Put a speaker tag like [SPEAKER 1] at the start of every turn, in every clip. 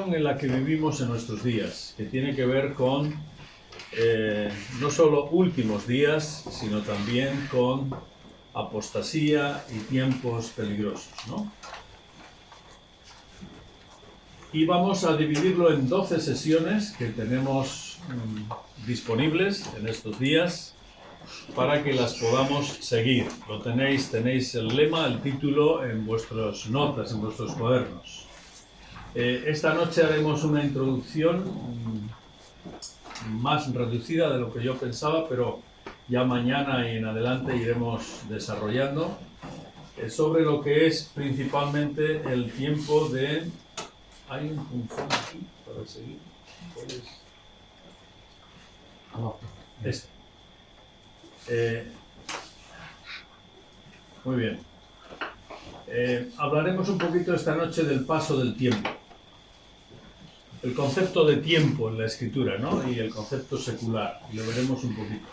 [SPEAKER 1] En la que vivimos en nuestros días, que tiene que ver con no solo últimos días, sino también con apostasía y tiempos peligrosos, ¿no? Y vamos a dividirlo en 12 sesiones que tenemos disponibles en estos días para que las podamos seguir. Tenéis el lema, el título en vuestras notas, en vuestros cuadernos. Esta noche haremos una introducción más reducida de lo que yo pensaba, pero ya mañana y en adelante iremos desarrollando sobre lo que es principalmente el tiempo de... ¿Hay un punzón aquí para seguir? ¿Cuál es? Muy bien. Hablaremos un poquito esta noche del paso del tiempo. El concepto de tiempo en la escritura, ¿no? Y el concepto secular, y lo veremos un poquito.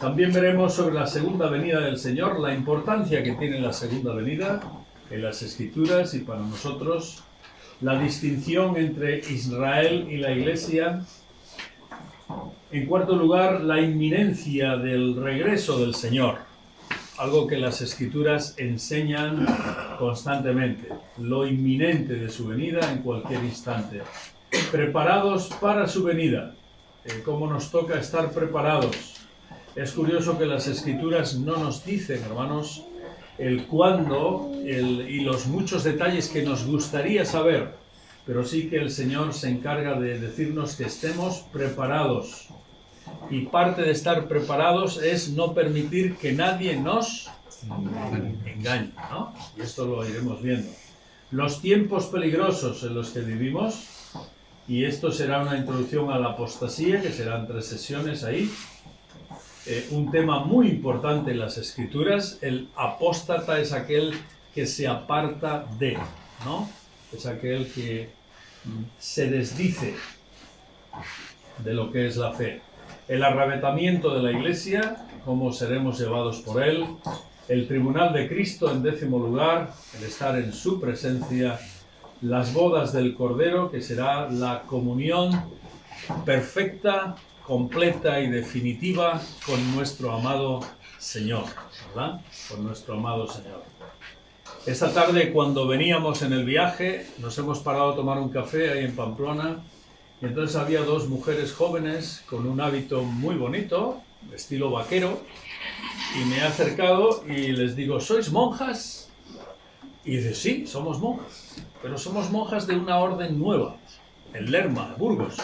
[SPEAKER 1] También veremos sobre la segunda venida del Señor, la importancia que tiene la segunda venida en las escrituras y para nosotros, la distinción entre Israel y la Iglesia. En cuarto lugar, la inminencia del regreso del Señor, algo que las escrituras enseñan constantemente, lo inminente de su venida en cualquier instante. Preparados para su venida. ¿Cómo nos toca estar preparados? Es curioso que las escrituras no nos dicen, hermanos, el cuándo y los muchos detalles que nos gustaría saber, pero sí que el Señor se encarga de decirnos que estemos preparados. Y parte de estar preparados es no permitir que nadie nos engañe, ¿no? Y esto lo iremos viendo. Los tiempos peligrosos en los que vivimos. Y esto será una introducción a la apostasía, que serán 3 sesiones ahí. Un tema muy importante en las escrituras, el apóstata es aquel que se aparta de, ¿no? Es aquel que se desdice de lo que es la fe. El arrebatamiento de la Iglesia, cómo seremos llevados por él. El tribunal de Cristo en 10º lugar, el estar en su presencia. Las bodas del Cordero, que será la comunión perfecta, completa y definitiva con nuestro amado Señor, ¿verdad? Con nuestro amado Señor. Esta tarde, cuando veníamos en el viaje, nos hemos parado a tomar un café ahí en Pamplona, y entonces había 2 mujeres jóvenes con un hábito muy bonito, estilo vaquero, y me he acercado y les digo, ¿sois monjas? Y dice, sí, somos monjas. Pero somos monjas de una orden nueva, en Lerma, Burgos.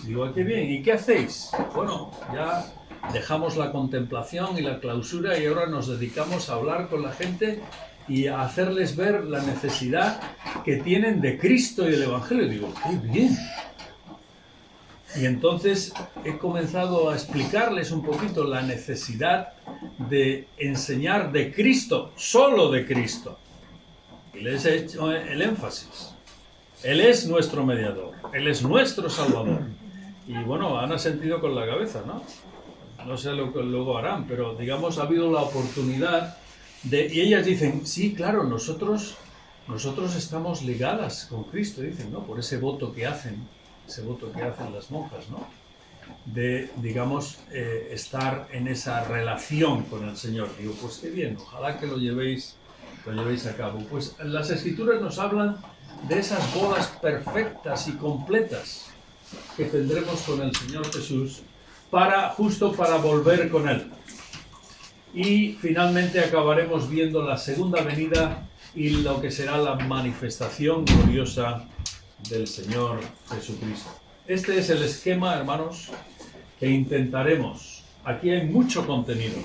[SPEAKER 1] Digo, qué bien, ¿y qué hacéis? Bueno, ya dejamos la contemplación y la clausura y ahora nos dedicamos a hablar con la gente y a hacerles ver la necesidad que tienen de Cristo y del Evangelio. Digo, qué bien. Y entonces he comenzado a explicarles un poquito la necesidad de enseñar de Cristo, solo de Cristo. Y les he hecho el énfasis. Él es nuestro mediador, Él es nuestro Salvador. Y bueno, han asentido con la cabeza, ¿no? No sé lo que luego harán, pero digamos ha habido la oportunidad de... Y ellas dicen, sí, claro, nosotros estamos ligadas con Cristo, dicen, ¿no? Por ese voto que hacen las monjas, ¿no? De, digamos, estar en esa relación con el Señor. Digo, pues qué bien, ojalá que lo llevéis a cabo. Pues las escrituras nos hablan de esas bodas perfectas y completas que tendremos con el Señor Jesús justo para volver con Él. Y finalmente acabaremos viendo la segunda venida y lo que será la manifestación gloriosa del Señor Jesucristo. Este es el esquema, hermanos, que intentaremos. Aquí hay mucho contenido.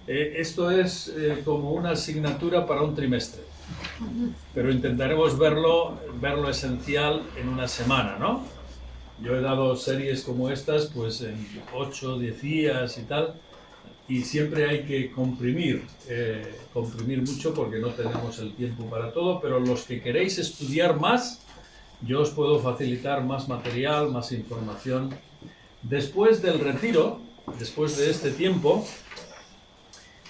[SPEAKER 1] Esto es como una asignatura para un trimestre, pero intentaremos verlo esencial en una semana, ¿no? Yo he dado series como estas pues en 8 o 10 días y tal, y siempre hay que comprimir mucho porque no tenemos el tiempo para todo, pero los que queréis estudiar más, yo os puedo facilitar más material, más información. Después del retiro, después de este tiempo,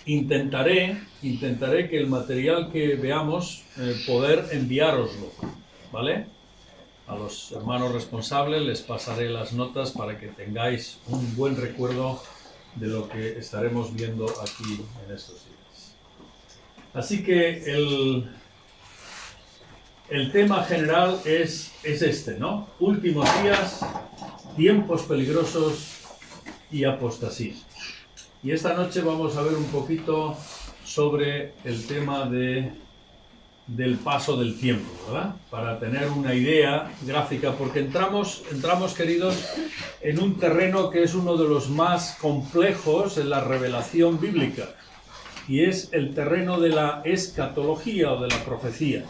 [SPEAKER 1] intentaré que el material que veamos poder enviároslo, ¿vale? A los hermanos responsables les pasaré las notas para que tengáis un buen recuerdo de lo que estaremos viendo aquí en estos días. Así que el tema general es este, ¿no? Últimos días, tiempos peligrosos y apostasía. Y esta noche vamos a ver un poquito sobre el tema del paso del tiempo, ¿verdad? Para tener una idea gráfica, porque entramos, queridos, en un terreno que es uno de los más complejos en la revelación bíblica, y es el terreno de la escatología o de la profecía.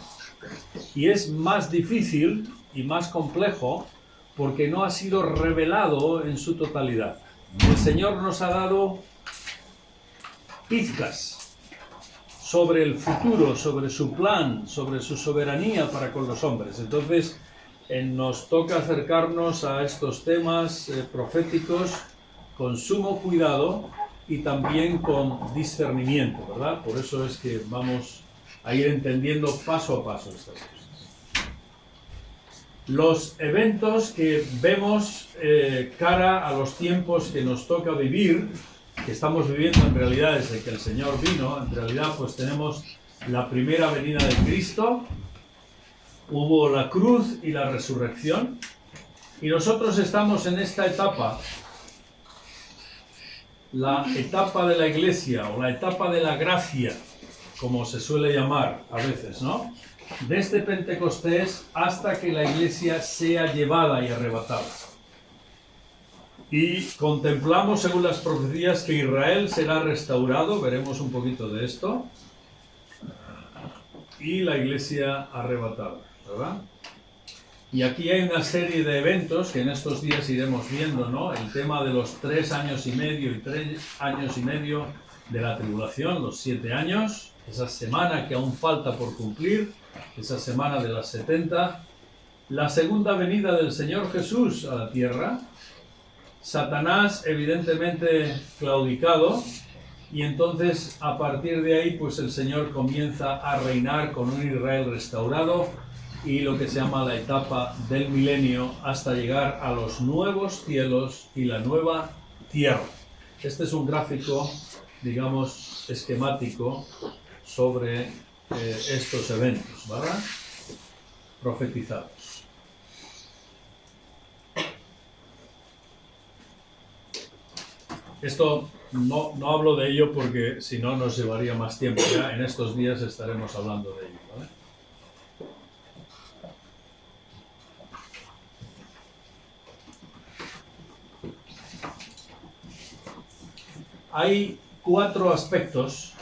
[SPEAKER 1] Y es más difícil y más complejo porque no ha sido revelado en su totalidad. El Señor nos ha dado pizcas sobre el futuro, sobre su plan, sobre su soberanía para con los hombres. Entonces, nos toca acercarnos a estos temas proféticos con sumo cuidado y también con discernimiento, ¿verdad? Por eso es que vamos a ir entendiendo paso a paso estas cosas. Los eventos que vemos cara a los tiempos que nos toca vivir, que estamos viviendo en realidad desde que el Señor vino, en realidad pues tenemos la primera venida de Cristo, hubo la cruz y la resurrección, y nosotros estamos en esta etapa, la etapa de la iglesia o la etapa de la gracia, como se suele llamar a veces, ¿no? Desde Pentecostés hasta que la iglesia sea llevada y arrebatada. Y contemplamos, según las profecías, que Israel será restaurado, veremos un poquito de esto, y la iglesia arrebatada, ¿verdad? Y aquí hay una serie de eventos que en estos días iremos viendo, ¿no? El tema de los 3 años y medio y 3 años y medio de la tribulación, los 7 años, esa semana que aún falta por cumplir, esa semana de las 70, la segunda venida del Señor Jesús a la tierra, Satanás evidentemente claudicado, y entonces a partir de ahí pues el Señor comienza a reinar con un Israel restaurado y lo que se llama la etapa del milenio hasta llegar a los nuevos cielos y la nueva tierra. Este es un gráfico, digamos, esquemático sobre estos eventos, ¿verdad? Profetizados. Esto no hablo de ello porque si no nos llevaría más tiempo. Ya en estos días estaremos hablando de ello, ¿vale? Hay 4 aspectos,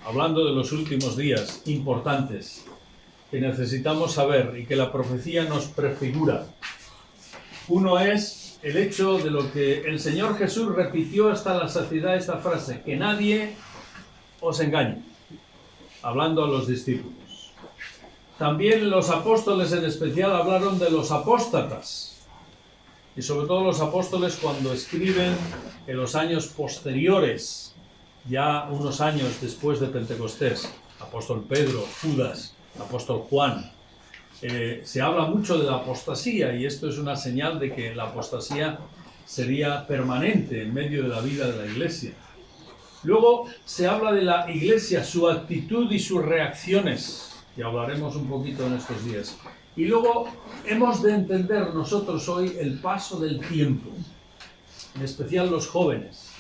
[SPEAKER 1] hablando de los últimos días, importantes, que necesitamos saber y que la profecía nos prefigura. Uno es el hecho de lo que el Señor Jesús repitió hasta la saciedad esta frase, que nadie os engañe, hablando a los discípulos. También los apóstoles en especial hablaron de los apóstatas, y sobre todo los apóstoles cuando escriben en los años posteriores, ya unos años después de Pentecostés, apóstol Pedro, Judas, apóstol Juan, se habla mucho de la apostasía, y esto es una señal de que la apostasía sería permanente en medio de la vida de la iglesia. Luego se habla de la iglesia, su actitud y sus reacciones, y hablaremos un poquito en estos días. Y luego hemos de entender nosotros hoy el paso del tiempo, en especial los jóvenes.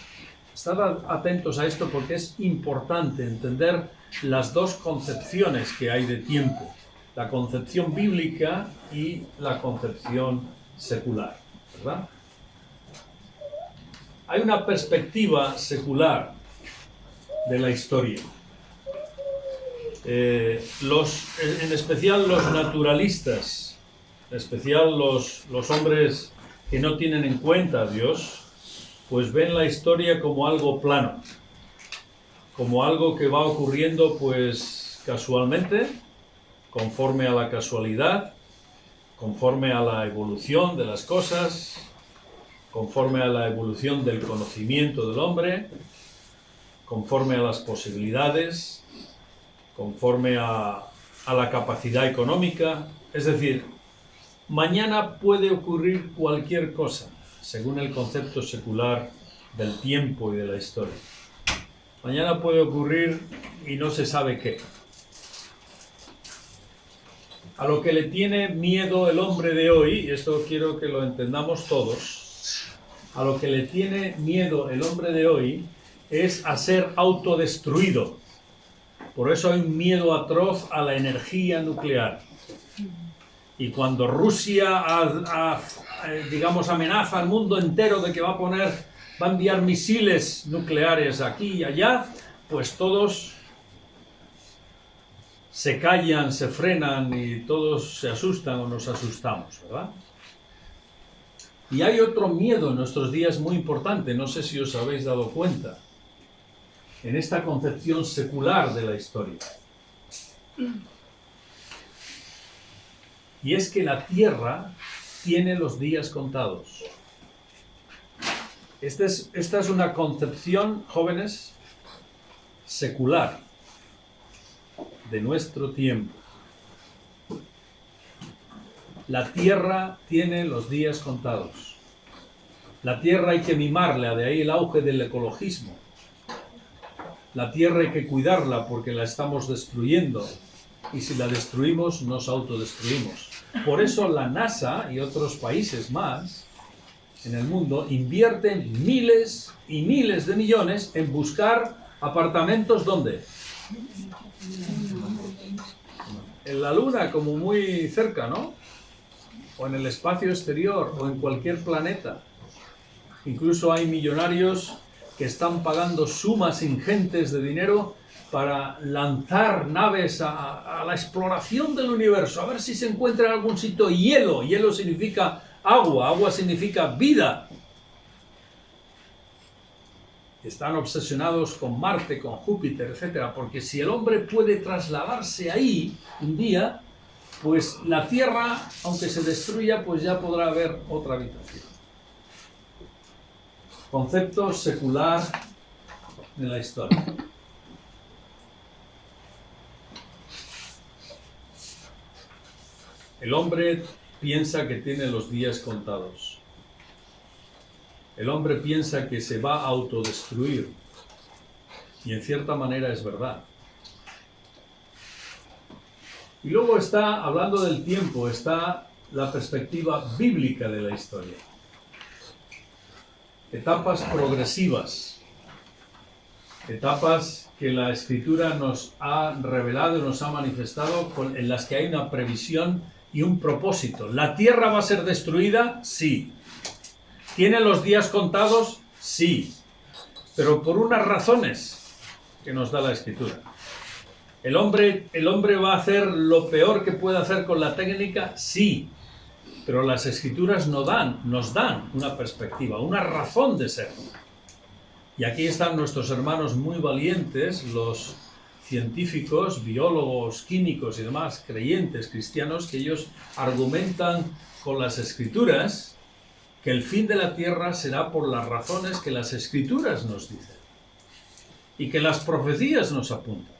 [SPEAKER 1] Estad atentos a esto porque es importante entender las dos concepciones que hay de tiempo, la concepción bíblica y la concepción secular, ¿verdad? Hay una perspectiva secular de la historia. En especial los naturalistas, en especial los hombres que no tienen en cuenta a Dios, pues ven la historia como algo plano, como algo que va ocurriendo pues casualmente, conforme a la casualidad, conforme a la evolución de las cosas, conforme a la evolución del conocimiento del hombre, conforme a las posibilidades, conforme a la capacidad económica. Es decir, Mañana puede ocurrir cualquier cosa, según el concepto secular del tiempo y de la historia. Mañana puede ocurrir y no se sabe qué. A lo que le tiene miedo el hombre de hoy, y esto quiero que lo entendamos todos, a lo que le tiene miedo el hombre de hoy es a ser autodestruido. Por eso hay un miedo atroz a la energía nuclear. Y cuando Rusia, digamos, amenaza al mundo entero de que va a enviar misiles nucleares aquí y allá, pues todos se callan, se frenan y todos se asustan o nos asustamos, ¿verdad? Y hay otro miedo en nuestros días muy importante, no sé si os habéis dado cuenta, en esta concepción secular de la historia. Y es que la Tierra tiene los días contados. Esta es una concepción, jóvenes, secular de nuestro tiempo. La Tierra tiene los días contados. La Tierra hay que mimarla, de ahí el auge del ecologismo. La Tierra hay que cuidarla porque la estamos destruyendo. Y si la destruimos, nos autodestruimos. Por eso la NASA y otros países más en el mundo invierten miles y miles de millones en buscar apartamentos, ¿dónde? En la Luna, como muy cerca, ¿no? O en el espacio exterior, o en cualquier planeta. Incluso hay millonarios que están pagando sumas ingentes de dinero para lanzar naves a la exploración del universo, a ver si se encuentra en algún sitio hielo. Hielo significa agua, agua significa vida. Están obsesionados con Marte, con Júpiter, etc. Porque si el hombre puede trasladarse ahí un día, pues la Tierra, aunque se destruya, pues ya podrá haber otra habitación. Concepto secular de la historia. El hombre piensa que tiene los días contados. El hombre piensa que se va a autodestruir. Y en cierta manera es verdad. Y luego está, hablando del tiempo, está la perspectiva bíblica de la historia. Etapas progresivas. Etapas que la Escritura nos ha revelado y nos ha manifestado, en las que hay una previsión y un propósito. ¿La tierra va a ser destruida? Sí. ¿Tiene los días contados? Sí. Pero por unas razones que nos da la Escritura. ¿El hombre va a hacer lo peor que puede hacer con la técnica? Sí. Pero las Escrituras nos dan una perspectiva, una razón de ser. Y aquí están nuestros hermanos muy valientes, los científicos, biólogos, químicos y demás, creyentes, cristianos, que ellos argumentan con las Escrituras que el fin de la tierra será por las razones que las Escrituras nos dicen y que las profecías nos apuntan.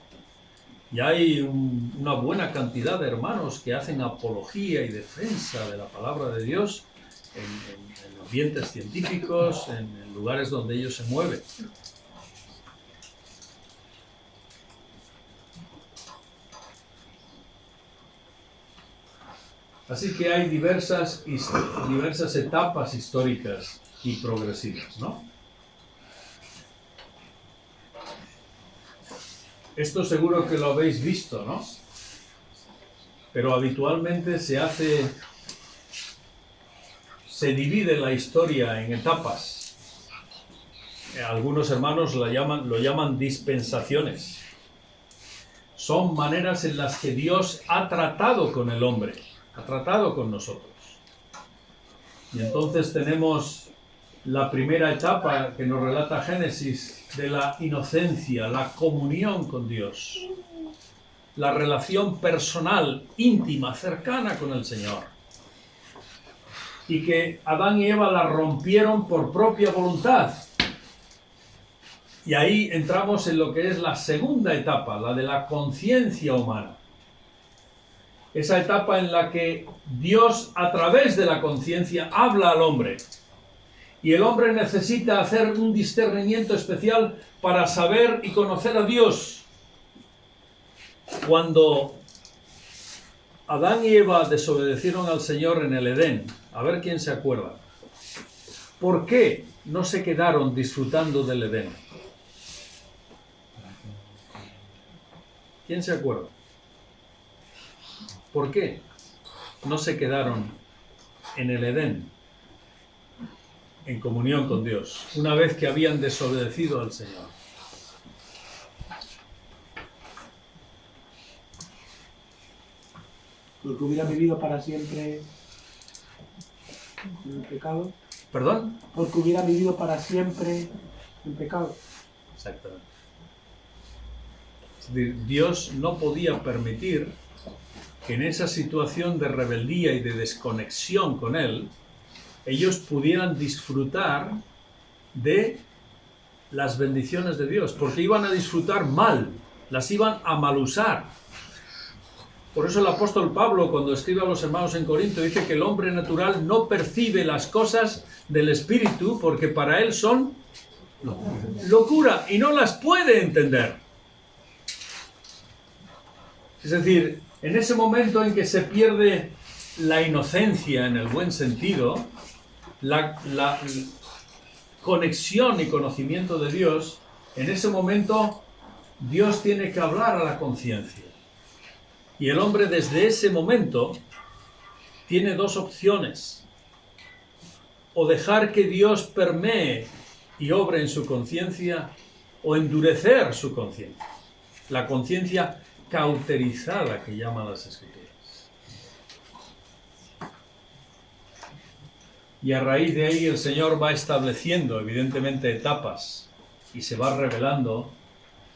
[SPEAKER 1] Y hay una buena cantidad de hermanos que hacen apología y defensa de la palabra de Dios en ambientes científicos, en lugares donde ellos se mueven. Así que hay diversas etapas históricas y progresivas, ¿no? Esto seguro que lo habéis visto, ¿no? Pero habitualmente se divide la historia en etapas. Algunos hermanos lo llaman dispensaciones. Son maneras en las que Dios ha tratado con el hombre. Ha tratado con nosotros. Y entonces tenemos la primera etapa que nos relata Génesis de la inocencia, la comunión con Dios, la relación personal, íntima, cercana con el Señor. Y que Adán y Eva la rompieron por propia voluntad. Y ahí entramos en lo que es la segunda etapa, la de la conciencia humana. esa etapa en la que Dios a través de la conciencia habla al hombre. Y el hombre necesita hacer un discernimiento especial para saber y conocer a Dios. Cuando Adán y Eva desobedecieron al Señor en el Edén, a ver quién se acuerda, ¿por qué no se quedaron disfrutando del Edén? ¿Quién se acuerda? ¿Por qué no se quedaron en el Edén, en comunión con Dios, una vez que habían desobedecido al Señor?
[SPEAKER 2] Porque hubiera vivido para siempre en el pecado.
[SPEAKER 1] ¿Perdón?
[SPEAKER 2] Porque hubiera vivido para siempre en pecado.
[SPEAKER 1] Exactamente. Es decir, Dios no podía permitir que en esa situación de rebeldía y de desconexión con Él, ellos pudieran disfrutar de las bendiciones de Dios, porque iban a disfrutar mal, las iban a mal usar. Por eso el apóstol Pablo, cuando escribe a los hermanos en Corinto, dice que el hombre natural no percibe las cosas del Espíritu porque para él son locura y no las puede entender. Es decir, en ese momento en que se pierde la inocencia en el buen sentido, la conexión y conocimiento de Dios, en ese momento Dios tiene que hablar a la conciencia. Y el hombre desde ese momento tiene dos opciones: o dejar que Dios permee y obre en su conciencia, o endurecer su conciencia, la conciencia cauterizada que llaman las Escrituras. Y a raíz de ahí el Señor va estableciendo evidentemente etapas y se va revelando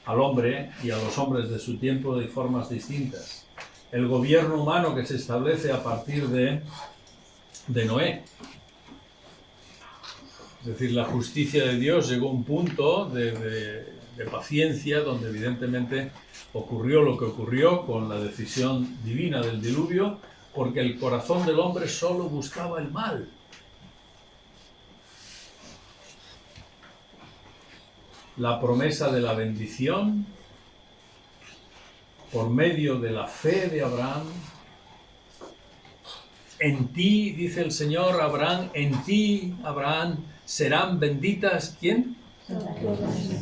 [SPEAKER 1] al hombre y a los hombres de su tiempo de formas distintas. El gobierno humano que se establece a partir de Noé. Es decir, la justicia de Dios llegó a un punto de paciencia donde evidentemente ocurrió lo que ocurrió con la decisión divina del diluvio, porque el corazón del hombre solo buscaba el mal. La promesa de la bendición por medio de la fe de Abraham. En ti, dice el Señor, Abraham, en ti, Abraham, serán benditas, ¿quién?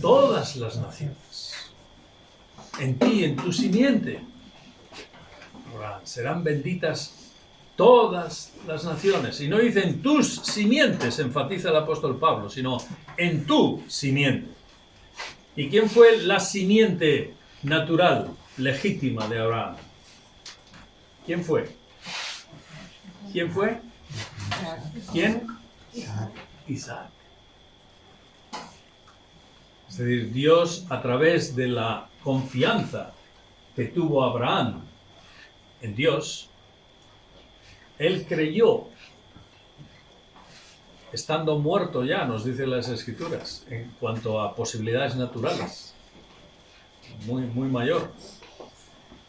[SPEAKER 1] Todas las naciones. En ti, en tu simiente, Abraham, serán benditas todas las naciones. Y no dice en tus simientes, enfatiza el apóstol Pablo, sino en tu simiente. ¿Y quién fue la simiente natural, legítima de Abraham? ¿Quién fue? ¿Quién fue? ¿Quién? Isaac. Es decir, Dios, a través de la confianza que tuvo Abraham en Dios, él creyó, estando muerto ya, nos dicen las Escrituras, en cuanto a posibilidades naturales, muy mayor.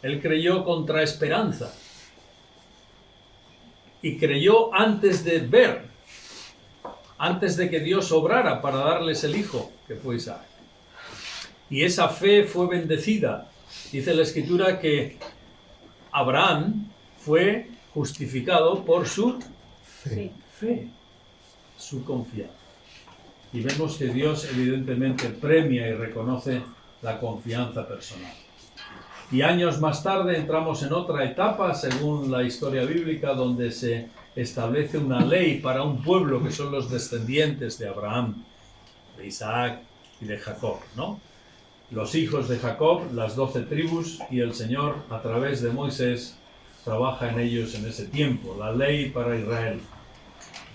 [SPEAKER 1] Él creyó contra esperanza. Y creyó antes de ver, antes de que Dios obrara para darles el hijo, que fue Isaac. Y esa fe fue bendecida. Dice la Escritura que Abraham fue justificado por su fe, su confianza. Y vemos que Dios evidentemente premia y reconoce la confianza personal. Y años más tarde entramos en otra etapa, según la historia bíblica, donde se establece una ley para un pueblo que son los descendientes de Abraham, de Isaac y de Jacob, ¿no? Los hijos de Jacob, las 12 tribus, y el Señor, a través de Moisés, trabaja en ellos en ese tiempo, la ley para Israel.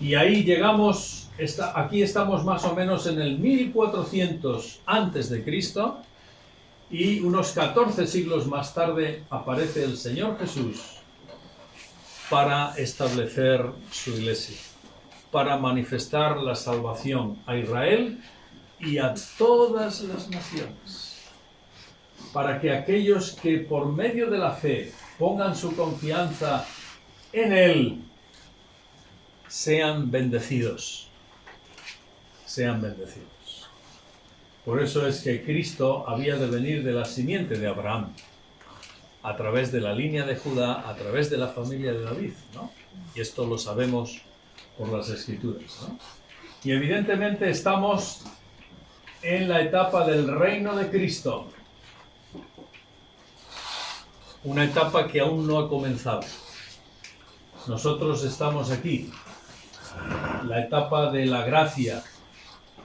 [SPEAKER 1] Y ahí llegamos, aquí estamos más o menos en el 1400 antes de Cristo, y unos 14 siglos más tarde aparece el Señor Jesús para establecer su iglesia, para manifestar la salvación a Israel y a todas las naciones, para que aquellos que por medio de la fe pongan su confianza en Él, sean bendecidos. Sean bendecidos. Por eso es que Cristo había de venir de la simiente de Abraham, a través de la línea de Judá, a través de la familia de David, ¿no? Y esto lo sabemos por las Escrituras, ¿no? Y evidentemente estamos en la etapa del reino de Cristo, una etapa que aún no ha comenzado. Nosotros estamos aquí, la etapa de la gracia,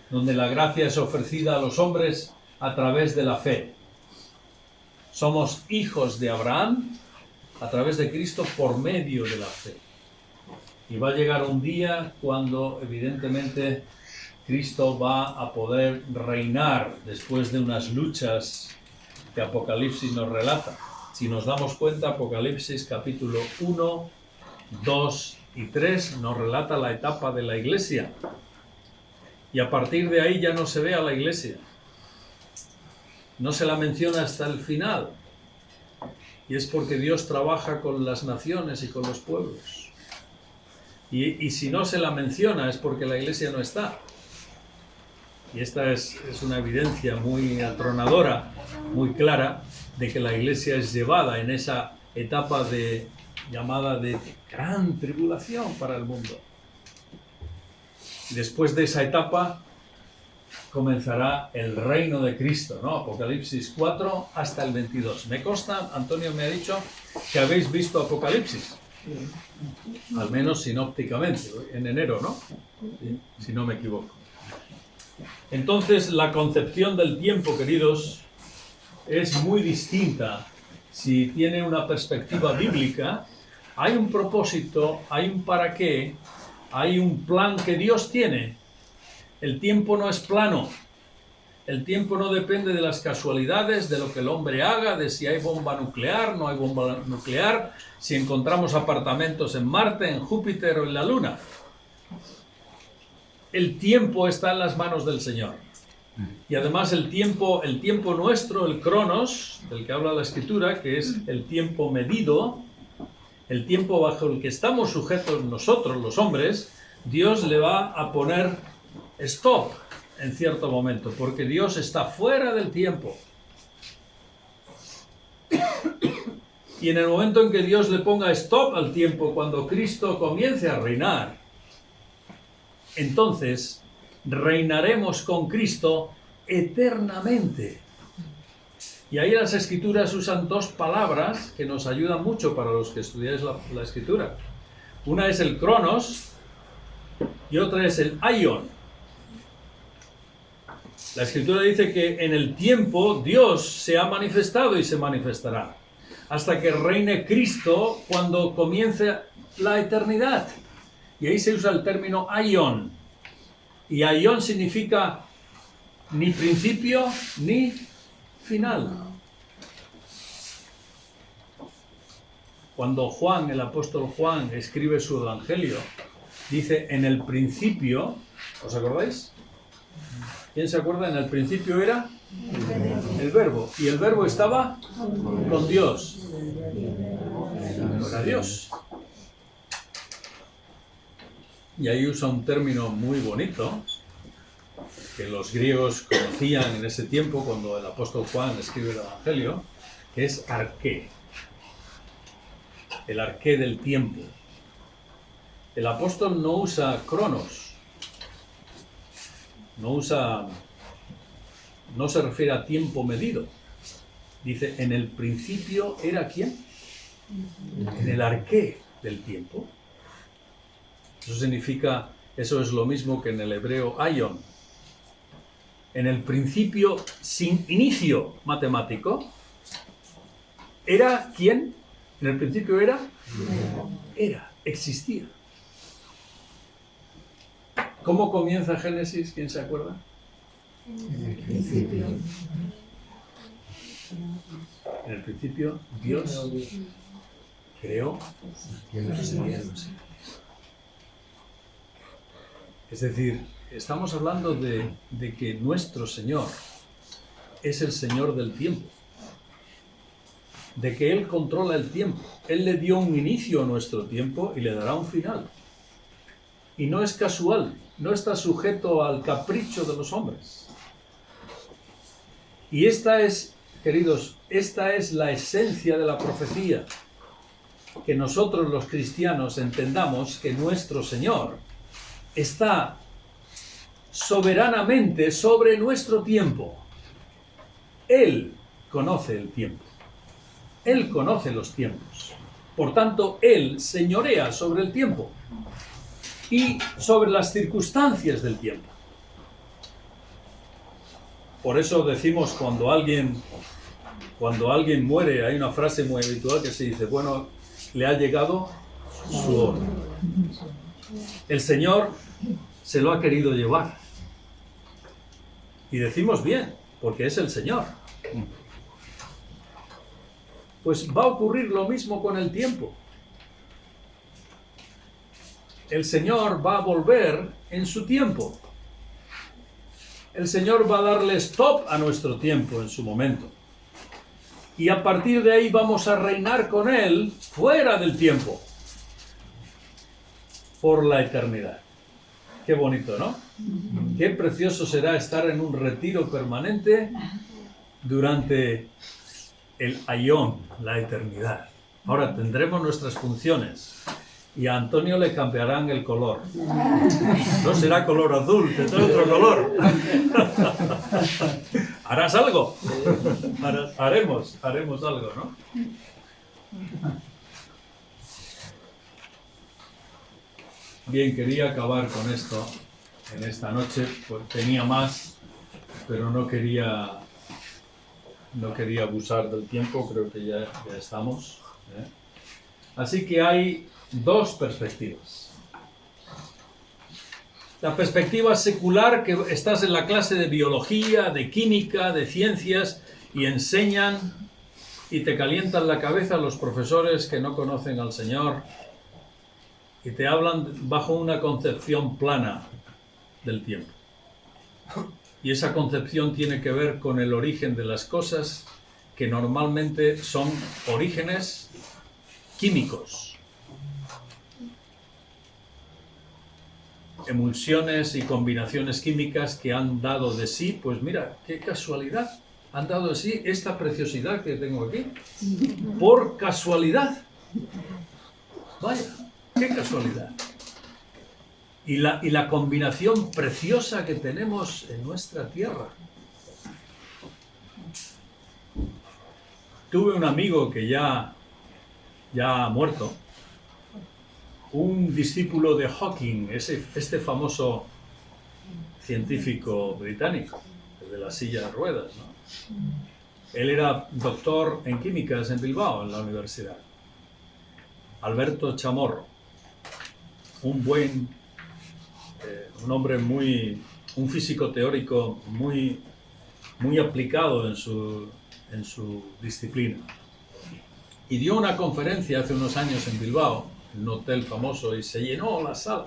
[SPEAKER 1] donde la gracia es ofrecida a los hombres a través de la fe. Somos hijos de Abraham a través de Cristo por medio de la fe. Y va a llegar un día cuando evidentemente Cristo va a poder reinar después de unas luchas que Apocalipsis nos relata. Si nos damos cuenta, Apocalipsis capítulo 1, 2 y 3 nos relata la etapa de la iglesia. Y a partir de ahí ya no se ve a la iglesia. No se la menciona hasta el final. Y es porque Dios trabaja con las naciones y con los pueblos. Y si no se la menciona es porque la iglesia no está. Y esta es una evidencia muy atronadora, muy clara, de que la iglesia es llevada en esa etapa llamada de gran tribulación para el mundo. Y después de esa etapa comenzará el reino de Cristo, ¿no? Apocalipsis 4 hasta el 22. Me consta, Antonio me ha dicho, que habéis visto Apocalipsis. Al menos sinópticamente, en enero, ¿no? Si no me equivoco. Entonces, la concepción del tiempo, queridos, es muy distinta. Si tiene una perspectiva bíblica, hay un propósito, hay un para qué, hay un plan que Dios tiene. El tiempo no es plano. El tiempo no depende de las casualidades, de lo que el hombre haga, de si hay bomba nuclear, no hay bomba nuclear, si encontramos apartamentos en Marte, en Júpiter o en la Luna. El tiempo está en las manos del Señor. Y además el tiempo nuestro, el cronos, del que habla la Escritura, que es el tiempo medido, el tiempo bajo el que estamos sujetos nosotros, los hombres, Dios le va a poner stop en cierto momento, porque Dios está fuera del tiempo. Y en el momento en que Dios le ponga stop al tiempo, cuando Cristo comience a reinar, entonces reinaremos con Cristo eternamente. Y ahí las Escrituras usan dos palabras que nos ayudan mucho para los que estudiáis la Escritura. Una es el cronos y otra es el aion. La Escritura dice que en el tiempo Dios se ha manifestado y se manifestará hasta que reine Cristo cuando comience la eternidad. Y ahí se usa el término aion. Y aion significa ni principio ni final. Cuando Juan, el apóstol Juan, escribe su evangelio, dice en el principio, ¿os acordáis? ¿Quién se acuerda? En el principio era el verbo. Y el verbo estaba con Dios. Era Dios. Y ahí usa un término muy bonito que los griegos conocían en ese tiempo cuando el apóstol Juan escribe el evangelio, que es arqué. El arqué del tiempo. El apóstol no usa cronos. No se refiere a tiempo medido. Dice, en el principio era ¿quién? En el arqué del tiempo. Eso es lo mismo que en el hebreo aion. En el principio sin inicio matemático, ¿era quién? En el principio era, existía. ¿Cómo comienza Génesis? ¿Quién se acuerda?
[SPEAKER 3] En el principio.
[SPEAKER 1] En el principio Dios creó. Es decir, estamos hablando de que nuestro Señor es el Señor del tiempo. de que Él controla el tiempo. Él le dio un inicio a nuestro tiempo y le dará un final. Y no es casual, no está sujeto al capricho de los hombres. Y esta es, queridos, esta es la esencia de la profecía. Que nosotros los cristianos entendamos que nuestro Señor está soberanamente sobre nuestro tiempo. Él conoce el tiempo. Él conoce los tiempos. Por tanto, Él señorea sobre el tiempo y sobre las circunstancias del tiempo. Por eso decimos cuando alguien muere, hay una frase muy habitual que se dice, bueno, le ha llegado su hora. El Señor se lo ha querido llevar. Y decimos bien, porque es el Señor. Pues va a ocurrir lo mismo con el tiempo. El Señor va a volver en su tiempo. El Señor va a darle stop a nuestro tiempo en su momento. Y a partir de ahí vamos a reinar con Él fuera del tiempo. Por la eternidad. Qué bonito, ¿no? Qué precioso será estar en un retiro permanente durante el aión, la eternidad. Ahora tendremos nuestras funciones y a Antonio le cambiarán el color. No será color azul, tendrá otro color. ¿Harás algo? Haremos algo, ¿no? Bien, quería acabar con esto en esta noche, pues tenía más, pero no quería abusar del tiempo, creo que ya estamos. Así que hay dos perspectivas. La perspectiva secular, que estás en la clase de biología, de química, de ciencias, y enseñan y te calientan la cabeza los profesores que no conocen al Señor, y te hablan bajo una concepción plana del tiempo. Y esa concepción tiene que ver con el origen de las cosas, que normalmente son orígenes químicos. Emulsiones y combinaciones químicas que han dado de sí, pues mira, qué casualidad, han dado de sí esta preciosidad que tengo aquí, por casualidad. Vaya, qué casualidad. Y la combinación preciosa que tenemos en nuestra tierra. Tuve un amigo que ya ha muerto, un discípulo de Hawking, este famoso científico británico, el de la silla de ruedas, ¿no? Él era doctor en químicas en Bilbao, en la universidad. Alberto Chamorro, un hombre un físico teórico muy aplicado en su disciplina. Y dio una conferencia hace unos años en Bilbao, en un hotel famoso, y se llenó la sala.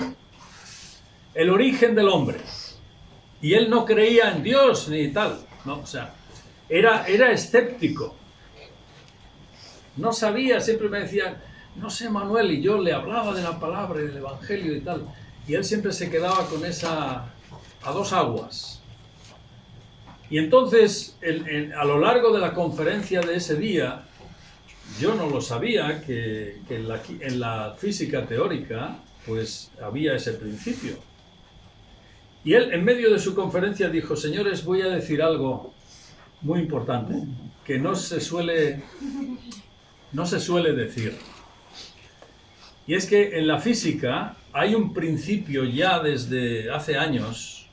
[SPEAKER 1] El origen del hombre. Y él no creía en Dios ni tal, ¿no? O sea, era escéptico. No sabía, siempre me decía, no sé, Manuel, y yo le hablaba de la palabra y del evangelio y tal. Y él siempre se quedaba con esa a dos aguas. Y entonces, a lo largo de la conferencia de ese día, yo no lo sabía, que en la física teórica, pues había ese principio. Y él, en medio de su conferencia, dijo, señores, voy a decir algo muy importante, que no se suele decir. Y es que en la física hay un principio ya desde hace años,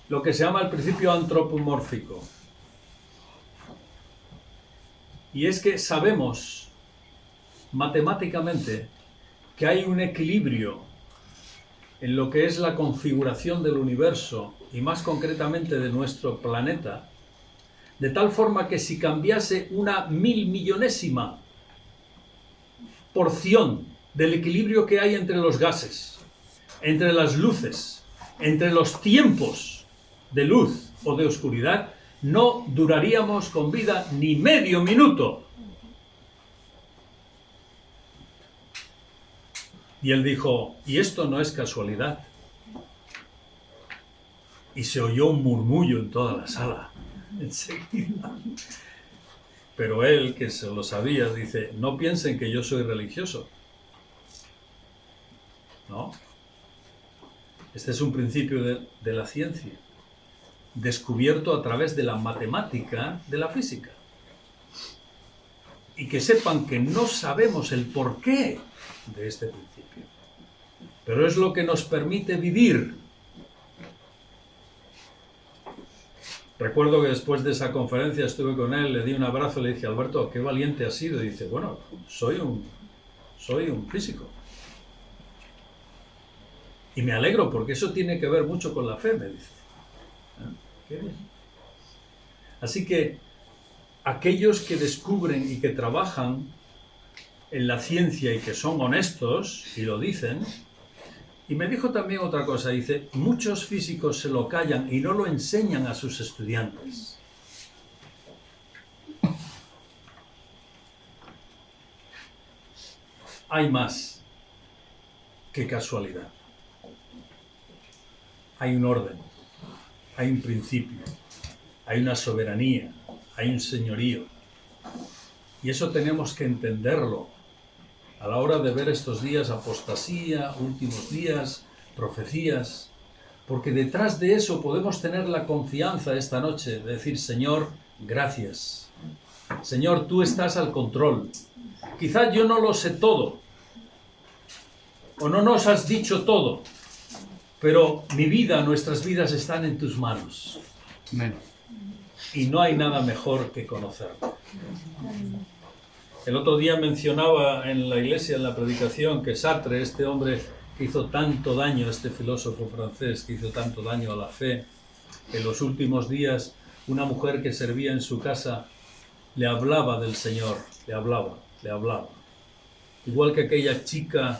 [SPEAKER 1] lo que se llama el principio antropomórfico. Y es que sabemos matemáticamente que hay un equilibrio en lo que es la configuración del universo y más concretamente de nuestro planeta, de tal forma que si cambiase una 1.000.000.000ésima porción del equilibrio que hay entre los gases, entre las luces, entre los tiempos de luz o de oscuridad, no duraríamos con vida ni medio minuto. Y él dijo, y esto no es casualidad. Y se oyó un murmullo en toda la sala, enseguida. Pero él, que se lo sabía, dice, no piensen que yo soy religioso. ¿No? Este es un principio de la ciencia, descubierto a través de la matemática de la física. Y que sepan que no sabemos el porqué de este principio, pero es lo que nos permite vivir. Recuerdo que después de esa conferencia estuve con él, le di un abrazo y le dije, Alberto, qué valiente has sido. Y dice, bueno, soy un físico. Y me alegro porque eso tiene que ver mucho con la fe, me dice. ¿Qué bien? Así que aquellos que descubren y que trabajan en la ciencia y que son honestos y lo dicen. Y me dijo también otra cosa, dice, muchos físicos se lo callan y no lo enseñan a sus estudiantes. Hay más que casualidad. Hay un orden, hay un principio, hay una soberanía, hay un señorío. Y eso tenemos que entenderlo a la hora de ver estos días, apostasía, últimos días, profecías, porque detrás de eso podemos tener la confianza esta noche de decir, Señor, gracias. Señor, tú estás al control. Quizás yo no lo sé todo, o no nos has dicho todo, pero mi vida, nuestras vidas están en tus manos.
[SPEAKER 4] Amén.
[SPEAKER 1] Y no hay nada mejor que conocerlo. El otro día mencionaba en la iglesia, en la predicación, que Sartre, este hombre que hizo tanto daño, este filósofo francés que hizo tanto daño a la fe, en los últimos días una mujer que servía en su casa le hablaba del Señor, le hablaba. Igual que aquella chica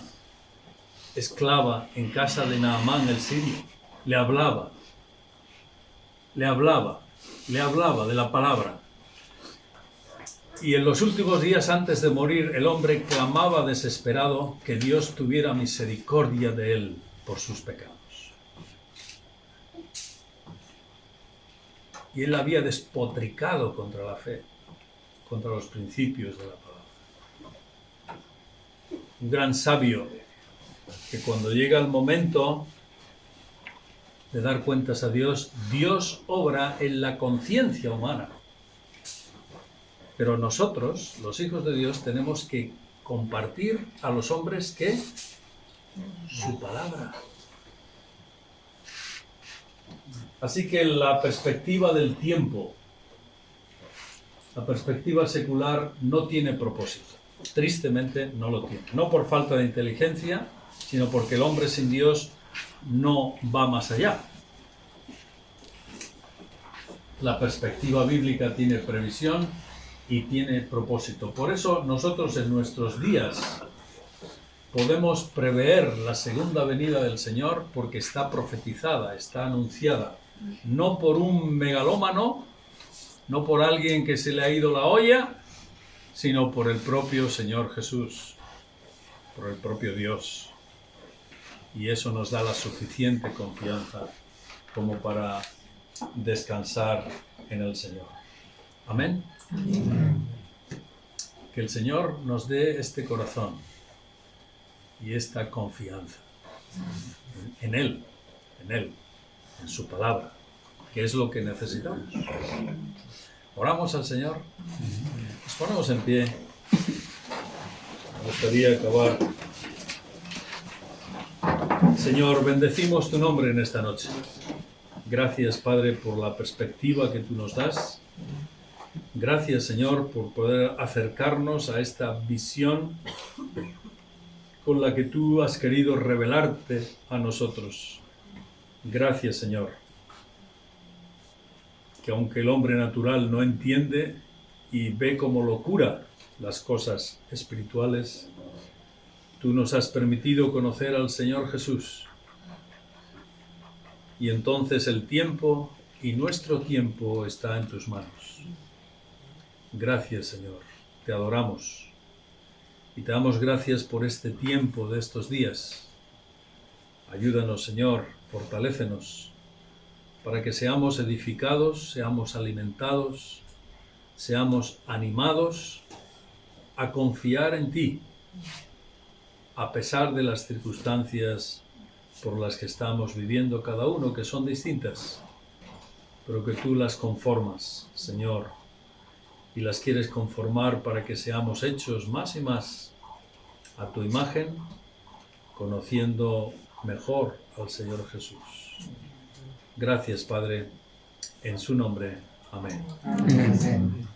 [SPEAKER 1] esclava en casa de Naamán el sirio, le hablaba de la palabra. Y en los últimos días antes de morir, el hombre clamaba desesperado que Dios tuviera misericordia de él por sus pecados. Y él había despotricado contra la fe, contra los principios de la palabra. Un gran sabio que cuando llega el momento de dar cuentas a Dios, Dios obra en la conciencia humana. Pero nosotros, los hijos de Dios, tenemos que compartir a los hombres que su palabra. Así que la perspectiva del tiempo, la perspectiva secular no tiene propósito. Tristemente no lo tiene. No por falta de inteligencia, sino porque el hombre sin Dios no va más allá. La perspectiva bíblica tiene previsión y tiene propósito. Por eso nosotros en nuestros días podemos prever la segunda venida del Señor porque está profetizada, está anunciada. No por un megalómano, no por alguien que se le ha ido la olla, sino por el propio Señor Jesús, por el propio Dios. Y eso nos da la suficiente confianza como para descansar en el Señor. Amén. Que el Señor nos dé este corazón y esta confianza en Él, en su palabra, que es lo que necesitamos. Oramos al Señor. Nos ponemos en pie. Me gustaría acabar. Señor, bendecimos tu nombre en esta noche. Gracias, Padre, por la perspectiva que tú nos das. Gracias, Señor, por poder acercarnos a esta visión con la que tú has querido revelarte a nosotros. Gracias, Señor, que aunque el hombre natural no entiende y ve como locura las cosas espirituales, tú nos has permitido conocer al Señor Jesús. Y entonces el tiempo y nuestro tiempo está en tus manos. Gracias, Señor, te adoramos y te damos gracias por este tiempo de estos días. Ayúdanos, Señor, fortalécenos, para que seamos edificados, seamos alimentados, seamos animados a confiar en ti, a pesar de las circunstancias por las que estamos viviendo cada uno, que son distintas, pero que tú las conformas, Señor, y las quieres conformar para que seamos hechos más y más a tu imagen, conociendo mejor al Señor Jesús. Gracias, Padre, en su nombre. Amén.
[SPEAKER 3] Amén.